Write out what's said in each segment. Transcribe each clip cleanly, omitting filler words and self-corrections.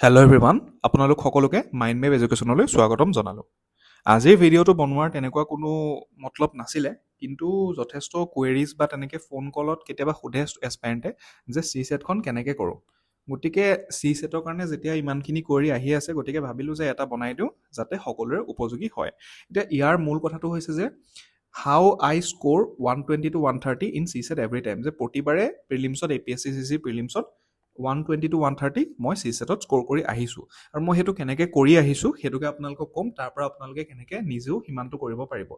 Hello' everyone, আপোনালোক সকলোকে mind map এডুকেশ্যনলৈ স্বাগতম জনালোঁ। আজিৰ ভিডিঅ'টো বনোৱাৰ তেনেকুৱা কোনো মতলব নাছিলে, কিন্তু যথেষ্ট কুৱেৰিজ বা তেনেকৈ ফোন কলত কেতিয়াবা সোধে এছপাৰেণ্টে যে চি ছেটখন কেনেকৈ কৰোঁ। গতিকে চি ছেটৰ কাৰণে যেতিয়া ইমানখিনি কুৱেৰি আহি আছে, গতিকে ভাবিলোঁ যে এটা বনাই দিওঁ যাতে সকলোৰে উপযোগী হয়। এতিয়া ইয়াৰ মূল কথাটো হৈছে যে how I score 120 to 130 in CSAT every time, যে প্ৰতিবাৰে প্ৰিলিমছত APSC CC প্ৰিলিমছত 120 to 130 মই চি ছেটত স্ক'ৰ কৰি আহিছোঁ। আৰু মই সেইটো কেনেকৈ কৰি আহিছোঁ সেইটোকে আপোনালোকক ক'ম, তাৰ পৰা আপোনালোকে কেনেকৈ নিজেও সিমানটো কৰিব পাৰিব।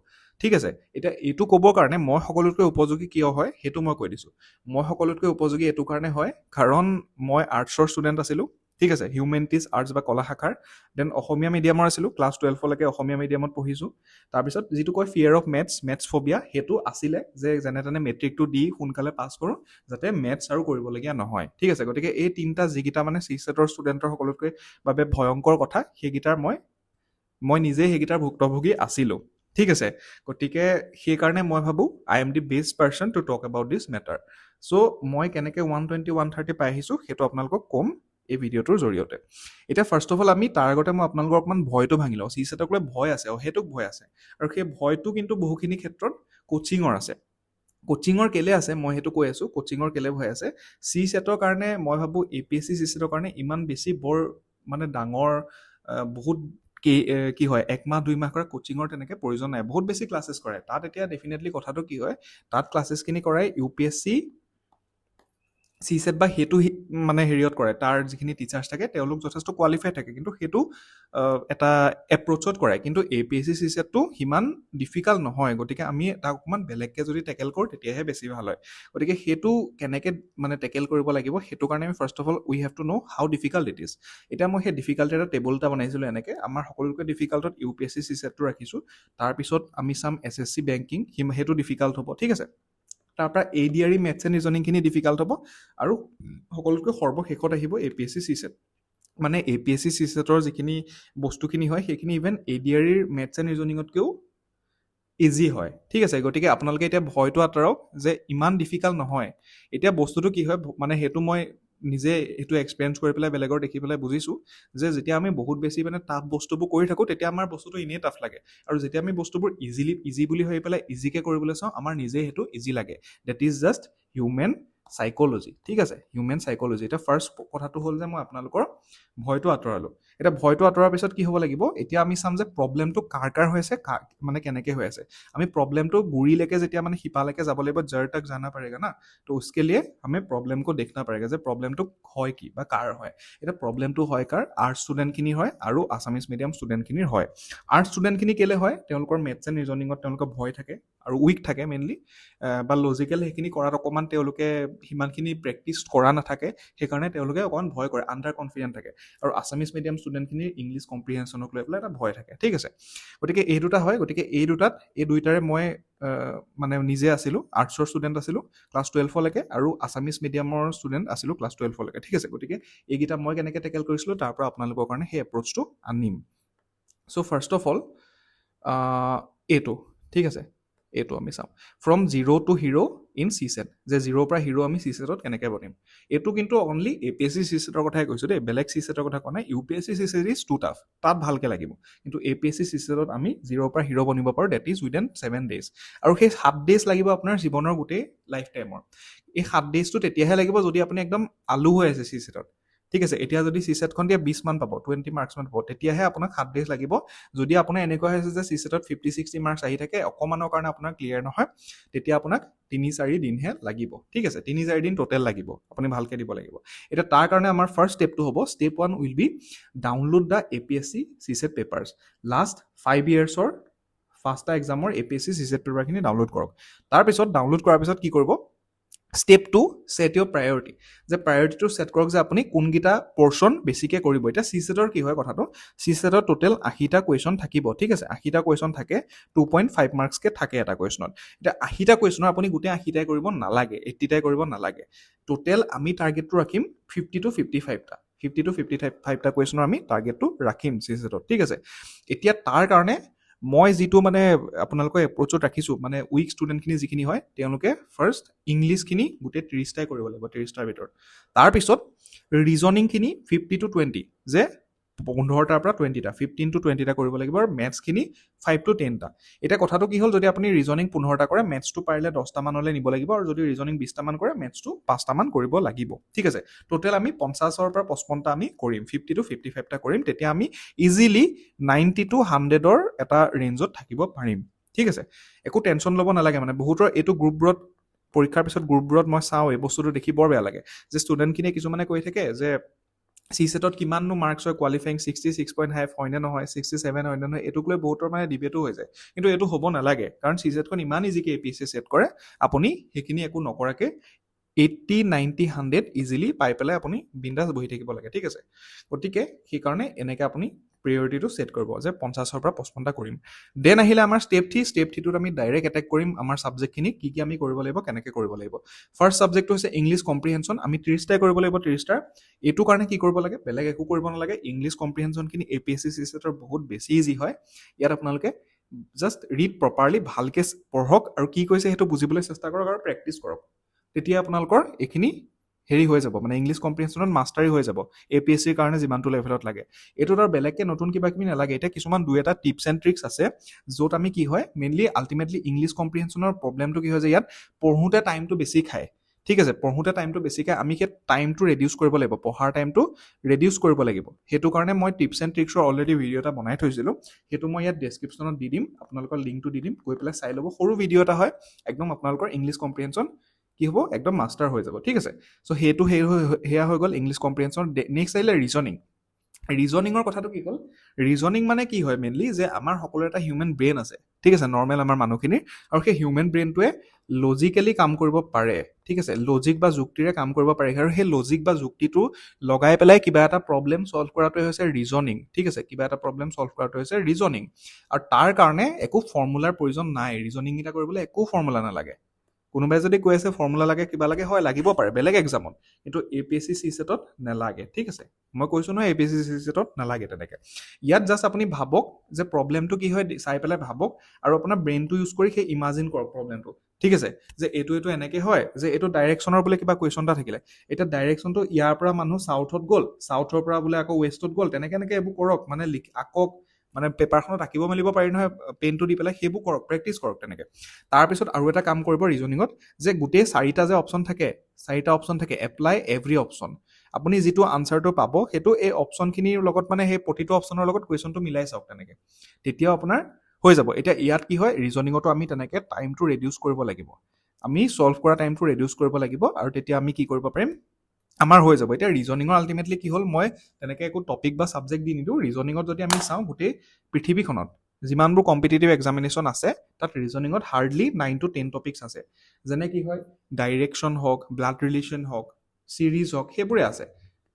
ঠিক আছে, এতিয়া এইটো ক'বৰ কাৰণে মই সকলোতকৈ উপযোগী কিয় হয় সেইটো মই কৈ দিছোঁ। মই সকলোতকৈ উপযোগী এইটো কাৰণে হয় কাৰণ মই আৰ্টছৰ ষ্টুডেণ্ট আছিলোঁ। ঠিক আছে, হিউমেনিটিজ আৰ্টছ বা কলা শাখাৰ। দেন অসমীয়া মিডিয়ামৰ আছিলোঁ, ক্লাছ 12লৈকে অসমীয়া মিডিয়ামত পঢ়িছোঁ। তাৰপিছত যিটো কয় ফিয়াৰ অফ মেথছ ফবিয়া, সেইটো আছিলে যে যেনে তেনে মেট্ৰিকটো দি সোনকালে পাছ কৰোঁ যাতে মেথছ আৰু কৰিবলগীয়া নহয়। ঠিক আছে, গতিকে এই তিনিটা যিকেইটা মানে চি ছেটৰ ষ্টুডেণ্টৰ সকলোতকৈ বাবে ভয়ংকৰ কথা, সেইকেইটাৰ মই নিজেই সেইকেইটাৰ ভুক্তভোগী আছিলোঁ। ঠিক আছে, গতিকে সেইকাৰণে মই ভাবোঁ I am the best person to talk about this matter. So' মই কেনেকৈ 120 130 পাই আহিছোঁ সেইটো আপোনালোকক ক'ম এই ভিডিঅ'টোৰ জৰিয়তে। এতিয়া ফাৰ্ষ্ট অফ অল আমি তাৰ আগতে মই আপোনালোকৰ অকণমান ভয়টো ভাঙি লওঁ। চি ছেটক লৈ ভয় আছে, অহেতুক ভয় আছে, আৰু সেই ভয়টো কিন্তু বহুখিনি ক্ষেত্ৰত কোচিঙৰ আছে। কোচিঙৰ কেলে আছে মই সেইটো কৈ আছোঁ। কোচিঙৰ কেলে ভয় আছে, চি ছেটৰ কাৰণে মই ভাবোঁ APSC চি ছেটৰ কাৰণে ইমান বেছি বৰ মানে ডাঙৰ বহুত কি হয় 1 মাহ 2 মাহ কৰা কোচিঙৰ তেনেকৈ প্ৰয়োজন নাই। বহুত বেছি ক্লাছেছ কৰে তাত। এতিয়া ডেফিনেটলি কথাটো কি হয়, তাত ক্লাছেছখিনি কৰাই UPSC চি ছেট বা সেইটো মানে হেৰিয়ত কৰে, তাৰ যিখিনি টিচাৰ্ছ থাকে তেওঁলোক যথেষ্ট কোৱালিফাইড থাকে, কিন্তু সেইটো এটা এপ্ৰ'চত কৰে। কিন্তু APSC চি ছেটটো সিমান ডিফিকাল্ট নহয়, গতিকে আমি তাক অকণমান বেলেগকৈ যদি টেকেল কৰোঁ তেতিয়াহে বেছি ভাল হয়। গতিকে সেইটো কেনেকৈ মানে টেকেল কৰিব লাগিব সেইটো কাৰণে আমি first of all we have to know' how difficult it is. এতিয়া মই সেই ডিফিকাল্টি এটা টেবুল এটা বনাইছিলোঁ এনেকৈ, আমাৰ সকলোতকৈ ডিফিকাল্টত UPSC চি ছেটটো ৰাখিছোঁ। তাৰপিছত আমি চাম SSC বেংকিং, সেইটো ডিফিকাল্ট হ'ব। ঠিক আছে, তাৰপৰা ADRE মেথছ এণ্ড ৰিজনিংখিনি ডিফিকাল্ট হ'ব, আৰু সকলোতকৈ সৰ্বশেষত আহিব APSC চি ছেট। মানে APSC চি ছেটৰ যিখিনি বস্তুখিনি হয় সেইখিনি ইভেন ADRE মেথছ এণ্ড ৰিজনিঙতকৈও ইজি হয়। ঠিক আছে, গতিকে আপোনালোকে এতিয়া ভয়টো আঁতৰাওক যে ইমান ডিফিকাল্ট নহয়। এতিয়া বস্তুটো কি হয়, মানে সেইটো মই নিজে সেইটো এক্সপিৰিয়েঞ্চ কৰি পেলাই বেলেগৰ দেখি পেলাই বুজিছোঁ যে যেতিয়া আমি বহুত বেছি মানে টাফ বস্তুবোৰ কৰি থাকোঁ তেতিয়া আমাৰ বস্তুটো এনেই টাফ লাগে, আৰু যেতিয়া আমি বস্তুবোৰ ইজি বুলি ভাবি পেলাই ইজিকৈ কৰিবলৈ চাওঁ আমাৰ নিজে সেইটো ইজি লাগে। That is just human psychology. ঠিক আছে, হিউমেন চাইক'লজি। এতিয়া ফাৰ্ষ্ট কথাটো হ'ল যে মই আপোনালোকৰ ভয়টো আঁতৰালোঁ। এতিয়া ভয়টো আঁতৰাৰ পিছত কি হ'ব লাগিব, এতিয়া আমি চাম যে প্ৰব্লেমটো কাৰ হৈ আছে, মানে কেনেকৈ হৈ আছে। আমি প্ৰব্লেমটো গুৰিলৈকে যেতিয়া মানে শিপালৈকে যাব লাগিব, জৰ তক জানা পাৰেগা না, তো উচকে লিয়ে আমি প্ৰব্লেমটো দেখনা পাৰেগা যে প্ৰব্লেমটো হয় কি বা কাৰ হয়। এতিয়া প্ৰব্লেমটো হয় কাৰ, আৰ্টছ ষ্টুডেণ্টখিনি হয় আৰু আছামিজ মিডিয়াম ষ্টুডেণ্টখিনিৰ হয়। আৰ্টছ ষ্টুডেণ্টখিনি কেলে হয়, তেওঁলোকৰ মেথছ এণ্ড ৰিজনিঙত তেওঁলোকৰ ভয় থাকে আৰু উইক থাকে মেইনলি, বা লজিকেল সেইখিনি কৰাত অকণমান তেওঁলোকে সিমানখিনি প্ৰেক্টিচ কৰা নাথাকে, সেইকাৰণে তেওঁলোকে অকণমান ভয় কৰে, আণ্ডাৰ কনফিডেণ্ট থাকে। আৰু আছামিজ মিডিয়াম ষ্টুডেণ্টখিনিৰ ইংলিছ কম্প্ৰিহেনশ্যনক লৈ পেলাই এটা ভয় থাকে। ঠিক আছে, গতিকে এই দুটা হয়। গতিকে এই দুইটাৰে মই মানে নিজে আছিলোঁ, আৰ্টছৰ ষ্টুডেণ্ট আছিলোঁ ক্লাছ 12লৈকে, আৰু আছামিজ মিডিয়ামৰ ষ্টুডেণ্ট আছিলোঁ ক্লাছ 12লৈকে। ঠিক আছে, গতিকে এইকেইটা মই কেনেকৈ টেকেল কৰিছিলোঁ তাৰ পৰা আপোনালোকৰ কাৰণে সেই এপ্ৰ'চটো আনিম। চ' ফাৰ্ষ্ট অফ অল এইটো, ঠিক আছে, এইটো আমি চাম from zero' to hero' in CSAT, যে জিৰ'ৰ পৰা হিৰ' আমি চি ছেটত কেনেকৈ বনিম। এইটো কিন্তু অনলি APSC চি ছেটৰ কথাই কৈছোঁ দেই, বেলেগ চি ছেটৰ কথা কোৱা নাই। UPSC CSAT is too tough, তাত ভালকৈ লাগিব, কিন্তু APSC চি ছেটত আমি জিৰ'ৰ পৰা হিৰ' বনিব পাৰোঁ, ডেট ইজ উইদিন 7 days। আৰু সেই 7 days লাগিব আপোনাৰ জীৱনৰ গোটেই লাইফ টাইমৰ। এই 7 daysটো তেতিয়াহে লাগিব যদি আপুনি একদম আলু হৈ আছে চি ছেটত। ঠিক আছে, এতিয়া যদি চি ছেটখন দিয়ে 20 মান পাব, 20 মাৰ্কছমান পাব, তেতিয়াহে আপোনাক 7 days লাগিব। যদি আপোনাৰ এনেকুৱা হৈছে যে চি ছেটত 50-60 মাৰ্কছ আহি থাকে, অকণমানৰ কাৰণে আপোনাৰ ক্লিয়াৰ নহয়, তেতিয়া আপোনাক 3-4 দিনহে লাগিব। ঠিক আছে, 3-4 দিন টোটেল লাগিব, আপুনি ভালকৈ দিব লাগিব। এতিয়া তাৰ কাৰণে আমাৰ ফাৰ্ষ্ট ষ্টেপটো হ'ব, step 1 will be download the APSC CSAT papers. Last 5 yearsৰ 5টা এক্সামৰ APSC চি ছেট পেপাৰখিনি ডাউনলোড কৰক। তাৰপিছত ডাউনলোড কৰাৰ পিছত কি কৰিব, ষ্টেপ 2 ছেট ইউৰ প্ৰায়ৰিটি, যে প্ৰায়ৰিটিটো ছেট কৰক যে আপুনি কোনকেইটা পৰ্চন বেছিকৈ কৰিব। এতিয়া চি ছেটৰ কি হয় কথাটো, চি ছেটত টোটেল 80টা কুৱেশ্যন থাকিব। ঠিক আছে, 80টা কুৱেশ্যন থাকে, 2.5 মাৰ্কছকৈ থাকে এটা কুৱেশ্যনত। এতিয়া 80টা কুৱেশ্যনৰ আপুনি গোটেই 80টাই কৰিব নালাগে, 80টাই কৰিব নালাগে। টোটেল আমি টাৰ্গেটটো ৰাখিম 50 to 55টা, 50 to 55টা কুৱেশ্যনৰ আমি টাৰ্গেটটো ৰাখিম চি ছেটত। ঠিক আছে, এতিয়া তাৰ কাৰণে মই যিটো মানে আপোনালোকৰ এপ্ৰ'চত ৰাখিছোঁ মানে উইক ষ্টুডেণ্টখিনি যিখিনি হয় তেওঁলোকে ফাৰ্ষ্ট ইংলিছখিনি গোটেই 30টাই কৰিব লাগিব 30টাৰ ভিতৰত তাৰপিছত ৰিজনিংখিনি 50 to 20 যে 15টাৰ পৰা 20টা 15 to 20টা কৰিব লাগিব আৰু মেথছখিনি 5 to 10টা এতিয়া কথাটো কি হ'ল যদি আপুনি ৰিজনিং 15টা কৰে মেথছটো পাৰিলে 10টা মানলৈ নিব লাগিব আৰু যদি ৰিজনিং 20টা মান কৰে মেথছটো 5টা মান কৰিব লাগিব ঠিক আছে টোটেল আমি 50ৰ পৰা 55টা আমি কৰিম 50 to 55টা কৰিম তেতিয়া আমি ইজিলি 90 to 100ৰ এটা ৰেঞ্জত থাকিব পাৰিম ঠিক আছে একো টেনশ্যন ল'ব নালাগে মানে বহুতৰ এইটো গ্ৰুপবোৰত পৰীক্ষাৰ পিছত গ্ৰুপবোৰত মই চাওঁ এই বস্তুটো দেখি বৰ বেয়া লাগে যে ষ্টুডেণ্টখিনিয়ে কিছুমানে কৈ থাকে যে চি ছেটত কিমাননো মাৰ্কছ হয় কোৱালিফাইং 66.5 হয়নে নহয় 67 হয়নে নহয় এইটোক লৈ বহুতৰ মানে ডিবেটো হৈ যায় কিন্তু এইটো হ'ব নালাগে কাৰণ চি ছেটখন ইমান ইজিকে APSC ছেট কৰে আপুনি সেইখিনি একো নকৰাকৈ 80 90 100 ইজিলি পাই পেলাই আপুনি বিন্দাছ বহি থাকিব লাগে ঠিক আছে গতিকে সেইকাৰণে এনেকৈ আপুনি প্ৰিয়ৰিটিটো ছেট কৰিব যে 50ৰ পৰা 55টা কৰিম দেন আহিলে আমাৰ ষ্টেপ 3টোত আমি ডাইৰেক্ট এটেক কৰিম আমাৰ ছাবজেক্টখিনি কি কি আমি কৰিব লাগিব কেনেকৈ কৰিব লাগিব ফাৰ্ষ্ট ছাবজেক্টটো হৈছে ইংলিছ কম্প্ৰিহেনশ্যন আমি 30টাই কৰিব লাগিব 30টা এইটো কাৰণে কি কৰিব লাগে বেলেগ একো কৰিব নালাগে ইংলিছ কম্প্ৰিহেনশ্যনখিনি APSC ছেটৰ বহুত বেছি ইজি হয় ইয়াত আপোনালোকে জাষ্ট ৰিড প্ৰপাৰলি ভালকৈ পঢ়ক আৰু কি কৈছে সেইটো বুজিবলৈ চেষ্টা কৰক আৰু প্ৰেক্টিছ কৰক তেতিয়া আপোনালোকৰ এইখিনি হেৰি হৈ যাব মানে ইংলিছ কম্প্ৰিহেনশ্যনত মাষ্টাৰী হৈ যাব APSCৰ কাৰণে যিমানটো লেভেলত লাগে এইটোত আৰু বেলেগকৈ নতুন কিবা কিবি নালাগে এতিয়া কিছুমান দুই এটা টিপছ এণ্ড ট্ৰিক্স আছে য'ত আমি কি হয় মেইনলি আল্টিমেটলি ইংলিছ কম্প্ৰিহেনশ্যনৰ প্ৰব্লেমটো কি হয় যে ইয়াত পঢ়োঁতে টাইমটো বেছি খায় ঠিক আছে পঢ়োঁতে টাইমটো বেছিকৈ আমি সেই টাইমটো ৰেডিউচ কৰিব লাগিব পঢ়াৰ টাইমটো ৰেডিউচ কৰিব লাগিব সেইটো কাৰণে মই টিপছ এণ্ড ট্ৰিক্সৰ অলৰেডি ভিডিঅ' এটা বনাই থৈছিলোঁ সেইটো মই ইয়াত ডেছক্ৰিপশ্যনত দি দিম আপোনালোকৰ লিংকটো দি দিম গৈ পেলাই চাই ল'ব সৰু ভিডিঅ' এটা হয় একদম আপোনালোকৰ ইংলিছ কম্প্ৰিহেনশ্যন কি হ'ব একদম মাষ্টাৰ হৈ যাব ঠিক আছে চ' সেইটো সেয়া হৈ গ'ল ইংলিছ কম্প্ৰিহেনশ্যন নেক্সট আহিলে ৰিজনিঙৰ কথাটো কি হ'ল ৰিজনিং মানে কি হয় মেইনলি যে আমাৰ সকলোৰে এটা হিউমেন ব্ৰেইন আছে ঠিক আছে নৰ্মেল আমাৰ মানুহখিনিৰ আৰু সেই হিউমেন ব্ৰেইনটোৱে লজিকেলি কাম কৰিব পাৰে ঠিক আছে লজিক বা যুক্তিৰে কাম কৰিব পাৰে আৰু সেই লজিক বা যুক্তিটো লগাই পেলাই কিবা এটা প্ৰব্লেম ছল্ভ কৰাটোৱে হৈছে ৰিজনিং ঠিক আছে কিবা এটা প্ৰব্লেম ছল্ভ কৰাটোৱে হৈছে ৰিজনিং আৰু তাৰ কাৰণে একো ফৰ্মুলাৰ প্ৰয়োজন নাই ৰিজনিং এটা কৰিবলৈ একো ফৰ্মুলা নালাগে কোনোবাই যদি কৈ আছে ফৰ্মুলা লাগে কিবা লাগে হয় লাগিব পাৰে বেলেগ এক্সামত কিন্তু APSC ছেটত নালাগে ঠিক আছে মই কৈছোঁ নহয় APSC ছেটত নালাগে তেনেকৈ ইয়াত জাষ্ট আপুনি ভাবক যে প্ৰব্লেমটো কি হয় চাই পেলাই ভাবক আৰু আপোনাৰ ব্ৰেইনটো ইউজ কৰি সেই ইমাজিন কৰক প্ৰব্লেমটো ঠিক আছে যে এইটো এনেকৈ হয় যে এইটো ডাইৰেকশ্যনৰ বোলে কিবা কুৱেশ্যন এটা থাকিলে এতিয়া ডাইৰেকশ্যনটো ইয়াৰ পৰা মানুহ চাউথত গ'ল চাউথৰ পৰা বোলে আকৌ ৱেষ্টত গ'ল তেনেকৈ এইবোৰ কৰক মানে আকৌ মানে পেপাৰখনত আঁকিব মেলিব পাৰি নহয় পেনটো দি পেলাই সেইবোৰ কৰক প্ৰেক্টিচ কৰক তেনেকৈ তাৰপিছত আৰু এটা কাম কৰিব ৰিজনিঙত যে গোটেই চাৰিটা যে অপশ্যন থাকে এপ্লাই এভৰি অপশ্যন আপুনি যিটো আনচাৰটো পাব সেইটো এই অপশ্যনখিনিৰ লগত মানে সেই প্ৰতিটো অপশ্যনৰ লগত কুৱেশ্যনটো মিলাই চাওক তেনেকৈ তেতিয়াও আপোনাৰ হৈ যাব এতিয়া ইয়াত কি হয় ৰিজনিঙতো আমি তেনেকৈ টাইমটো ৰেডিউচ কৰিব লাগিব আমি ছল্ভ কৰা টাইমটো ৰেডিউচ কৰিব লাগিব আৰু তেতিয়া আমি কি কৰিব পাৰিম আমাৰ হৈ যাব এতিয়া ৰিজনিঙৰ আল্টিমেটলি কি হ'ল মই তেনেকৈ একো টপিক বা ছাবজেক্ট দি নিদিওঁ ৰিজনিঙত যদি আমি চাওঁ গোটেই পৃথিৱীখনত যিমানবোৰ কম্পিটিটিভ এক্সামিনেশ্যন আছে তাত ৰিজনিঙত হাৰ্ডলি 9 to 10 টপিকছ আছে যেনে কি হয় ডাইৰেকশ্যন হওক ব্লাড ৰিলেশ্যন হওক চিৰিজ হওক সেইবোৰে আছে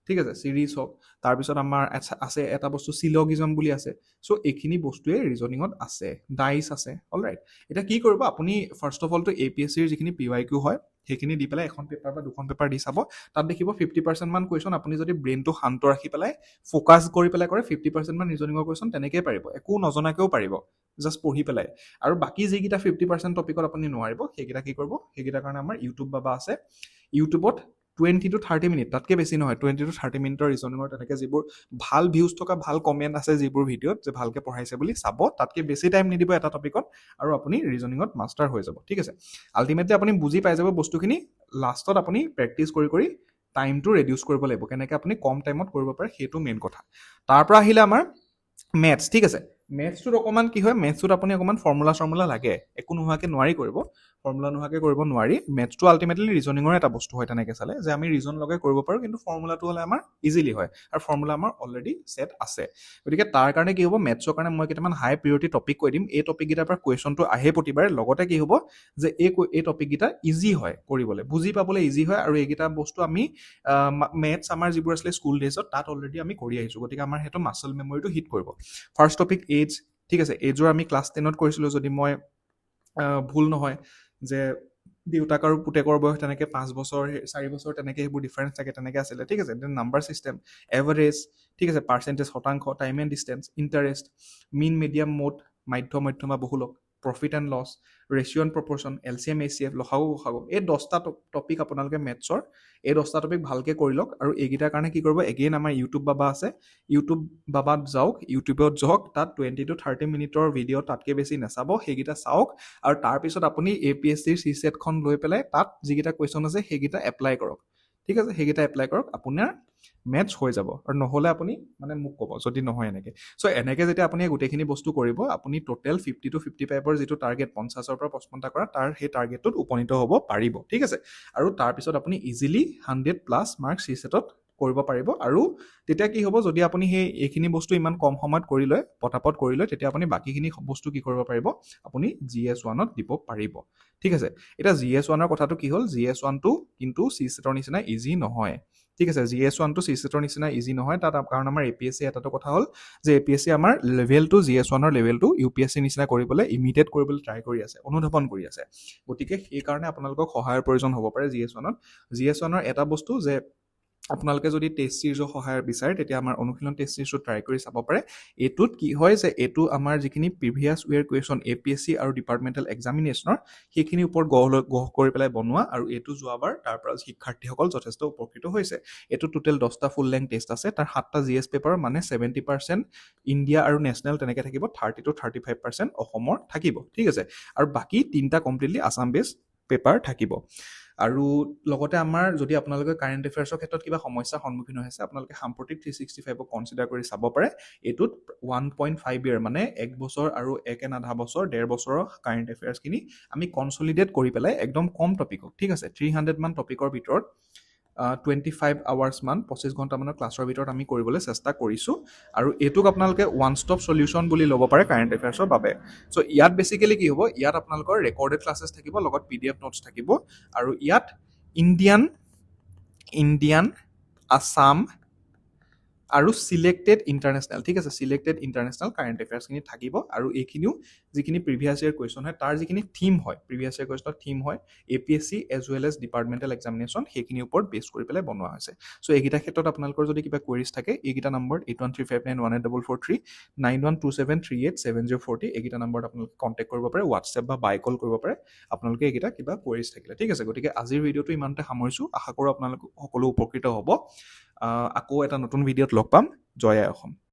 ঠিক আছে চিৰিজ হওক তাৰপিছত আমাৰ আছে এটা বস্তু চিলগিজম বুলি আছে চ' এইখিনি বস্তুৱে ৰিজনিঙত আছে ডাইচ আছে অলৰাইট এতিয়া কি কৰিব আপুনি ফাৰ্ষ্ট অফ অলটো APSCৰ যিখিনি PYQ হয় সেইখিনি দি পেলাই এখন পেপাৰ বা দুখন পেপাৰ দি চাব তাত দেখিব 50% মান কুৱেশ্যন আপুনি যদি ব্ৰেইনটো শান্ত ৰাখি পেলাই ফ'কাছ কৰি পেলাই কৰে 50% মান ৰিজনিঙৰ কুৱেশ্যন তেনেকৈয়ে পাৰিব একো নজনাকৈও পাৰিব জাষ্ট পঢ়ি পেলাই আৰু বাকী যিকেইটা 50% টপিকত আপুনি নোৱাৰিব সেইকেইটা কি কৰিব সেইকেইটাৰ কাৰণে আমাৰ ইউটিউব বাবা আছে ইউটিউবত 20 to 30 মিনিট তাতকৈ বেছি নহয় 20 to 30 মিনিটৰ ৰিজনিঙৰ তেনেকৈ যিবোৰ ভাল ভিউজ থকা ভাল কমেণ্ট আছে যিবোৰ ভিডিঅ'ত যে ভালকৈ পঢ়াইছে বুলি চাব তাতকৈ বেছি টাইম নিদিব এটা টপিকত আৰু আপুনি ৰিজনিঙত মাষ্টাৰ হৈ যাব ঠিক আছে আল্টিমেটলি আপুনি বুজি পাই যাব বস্তুখিনি লাষ্টত আপুনি প্ৰেক্টিচ কৰি টাইমটো ৰেডিউচ কৰিব লাগিব কেনেকৈ আপুনি কম টাইমত কৰিব পাৰে সেইটো মেইন কথা তাৰ পৰা আহিলে আমাৰ মেথছ ঠিক আছে মেথছটোত অকণমান কি হয় মেথছটোত আপুনি অকণমান ফৰ্মুলা লাগে একো নোহোৱাকৈ নোৱাৰি কৰিব ফৰ্মুলা নোহোৱাকৈ কৰিব নোৱাৰি মেথছটো আল্টিমেটলি ৰিজনিঙৰ এটা বস্তু হয় তেনেকৈ চালে যে আমি ৰিজন লগাই কৰিব পাৰোঁ কিন্তু ফৰ্মুলাটো হ'লে আমাৰ ইজিলি হয় আৰু ফৰ্মুলা আমাৰ অলৰেডি ছেট আছে গতিকে তাৰ কাৰণে কি হ'ব মেথছৰ কাৰণে মই কেইটামান হাই প্ৰিয়ৰিটি টপিক কৈ দিম এই টপিককেইটাৰ পৰা কুৱেশ্যনটো আহে প্ৰতিবাৰে লগতে কি হ'ব যে এই টপিককেইটা ইজি হয় কৰিবলৈ বুজি পাবলৈ ইজি হয় আৰু এইকেইটা বস্তু আমি মেথছ আমাৰ যিবোৰ আছিলে স্কুল ডেজত তাত অলৰেডি আমি কৰি আহিছোঁ গতিকে আমাৰ সেইটো মাছল মেমৰিটো হিট কৰিব ফাৰ্ষ্ট টপিক এজ ঠিক আছে এজৰ আমি ক্লাছ 10ত কৰিছিলোঁ যদি মই ভুল নহয় যে দেউতাক আৰু পুতেকৰ বয়স তেনেকৈ 5 বছৰ 4 বছৰ তেনেকৈ সেইবোৰ ডিফাৰেঞ্চ থাকে তেনেকৈ আছিলে ঠিক আছে দেন নাম্বাৰ ছিষ্টেম এভাৰেজ ঠিক আছে পাৰ্চেণ্টেজ শতাংশ time and distance interest mean medium mode মধ্যমা বহুলক, profit and loss, ratio' and proportion, LCM HCF, লসাগু গসাগু, এই 10টা টপিক আপোনালোকে মেথছৰ এই 10টা টপিক ভালকৈ কৰি লওক। আৰু এইকেইটাৰ কাৰণে কি কৰিব, এগেইন আমাৰ ইউটিউব বাবা আছে, ইউটিউব বাবাত যাওক, ইউটিউবত যাওক, তাত 20 to 30 মিনিটৰ ভিডিঅ' তাতকৈ বেছি নাচাব, সেইকেইটা চাওক। আৰু তাৰপিছত আপুনি APSCৰ CSETখন লৈ পেলাই তাত যিকেইটা কুৱেশ্যন আছে সেইকেইটা এপ্লাই কৰক। ঠিক আছে, সেইকেইটা এপ্লাই কৰক, আপোনাৰ মেথছ হৈ যাব। আৰু নহ'লে আপুনি মানে মোক ক'ব যদি নহয় এনেকৈ। চ' এনেকৈ যেতিয়া আপুনি গোটেইখিনি বস্তু কৰিব, আপুনি টোটেল 50 to 55ৰ যিটো টাৰ্গেট 50ৰ পৰা 55টা কৰা, তাৰ সেই টাৰ্গেটটোত উপনীত হ'ব পাৰিব। ঠিক আছে, আৰু তাৰপিছত আপুনি ইজিলি 100+ মাৰ্কছ CSETত কৰিব পাৰিব। আৰু তেতিয়া কি হ'ব, যদি আপুনি এইখিনি বস্তু ইমান কম সময়ত কৰি লয়, পটাপট কৰি লয়, তেতিয়া আপুনি বাকীখিনি বস্তু কি কৰিব পাৰিব, আপুনি GS1ত দিব পাৰিব। ঠিক আছে, এতিয়া GS1ৰ কথাটো কি হ'ল, GS1টো কিন্তু CSETৰ নিচিনা ইজি নহয়। ঠিক আছে, GS1টো CSETৰ নিচিনা ইজি নহয়, তাত কাৰণ আমাৰ APSC এটাটো কথা হ'ল যে APSC আমাৰ লেভেলটো GS1ৰ লেভেলটো UPSC নিচিনা কৰিবলৈ ইমিডিয়েট কৰিবলৈ ট্ৰাই কৰি আছে, অনুধাৱন কৰি আছে। গতিকে সেইকাৰণে আপোনালোকক সহায়ৰ প্ৰয়োজন হ'ব পাৰে GS1ত। GS1ৰ এটা বস্তু যে আপোনালোকে যদি টেষ্ট চিৰিজৰ সহায় বিচাৰে, তেতিয়া আমাৰ অনুশীলন টেষ্ট চিৰিজটো ট্ৰাই কৰি চাব পাৰে। এইটোত কি হয় যে এইটো আমাৰ যিখিনি প্ৰিভিয়াছ ইয়েৰ কুৱেশ্যন APSC আৰু ডিপাৰ্টমেণ্টেল এক্সামিনেশ্যনৰ সেইখিনিৰ ওপৰত গঢ় কৰি পেলাই বনোৱা, আৰু এইটো যোৱাবাৰ তাৰ পৰা শিক্ষাৰ্থীসকল যথেষ্ট উপকৃত হৈছে। এইটো টোটেল 10টা ফুল লেংথ টেষ্ট আছে, তাৰ 7টা GS পেপাৰ, মানে 70% ইণ্ডিয়া আৰু নেশ্যনেল তেনেকৈ থাকিব, 30 to 35% অসমৰ থাকিব। ঠিক আছে, আৰু বাকী 3টা কমপ্লিটলি আছাম বেছ পেপাৰ থাকিব। আৰু লগতে আমাৰ যদি আপোনালোকে কাৰেণ্ট এফেয়াৰ্ছৰ ক্ষেত্ৰত কিবা সমস্যাৰ সন্মুখীন হৈছে, আপোনালোকে সাম্প্ৰতিক 365ক কনচিডাৰ কৰি চাব পাৰে। এইটোত 1.5 year মানে 1 বছৰ আৰু 1.5 বছৰ, 1.5 বছৰৰ কাৰেণ্ট এফেয়াৰ্ছখিনি আমি কনচলিডেট কৰি পেলাই একদম কম টপিকক, ঠিক আছে, 300 মান টপিকৰ ভিতৰত 25 hours মান, 25 ঘণ্টামানৰ ক্লাছৰ ভিতৰত আমি কৰিবলৈ চেষ্টা কৰিছোঁ। আৰু এইটোক আপোনালোকে ওৱান ষ্টপ চলিউশ্যন বুলি ল'ব পাৰে কাৰেণ্ট এফেয়াৰ্ছৰ বাবে। চ' ইয়াত বেচিকেলি কি হ'ব, ইয়াত আপোনালোকৰ ৰেকৰ্ডেড ক্লাছেছ থাকিব, লগত PDF নোটছ থাকিব। আৰু ইয়াত ইণ্ডিয়ান, আছাম আৰু চিলেক্টেড ইণ্টাৰনেশ্যনেল, ঠিক আছে, চিলেক্টেড ইণ্টাৰনেশ্যনেল কাৰেণ্ট এফেয়াৰ্ছখিনি থাকিব। আৰু এইখিনিও যিখিনি প্ৰিভিয়াছ ইয়েৰ কুৱেশ্যন হয়, তাৰ যিখিনি থিম হয়, প্ৰিভিয়াছ ইয়েৰ কুৱেশ্যনৰ থিম হয় APSC as well as departmental examination, সেইখিনিৰ ওপৰত বেছ কৰি পেলাই বনোৱা হৈছে। চ' এইকেইটা ক্ষেত্ৰত আপোনালোকৰ যদি কিবা কুৱেৰিজ থাকে, এইকেইটা নম্বৰত 8135918443, 9127387040, এইকেইটা নম্বৰত আপোনালোকে কণ্টেক্ট কৰিব পাৰে, হোৱাটছএপ বা বাই কল কৰিব পাৰে আপোনালোকে এইকেইটা কিবা কুৱেৰিজ থাকিলে। ঠিক আছে, গতিকে আজিৰ ভিডিঅ'টো ইমানতে সামৰিছোঁ। আশা কৰোঁ আপোনালোক সকলো উপকৃত হ'ব। আকৌ এটা নতুন ভিডিঅ'ত লগ পাম। জয় আই অসম।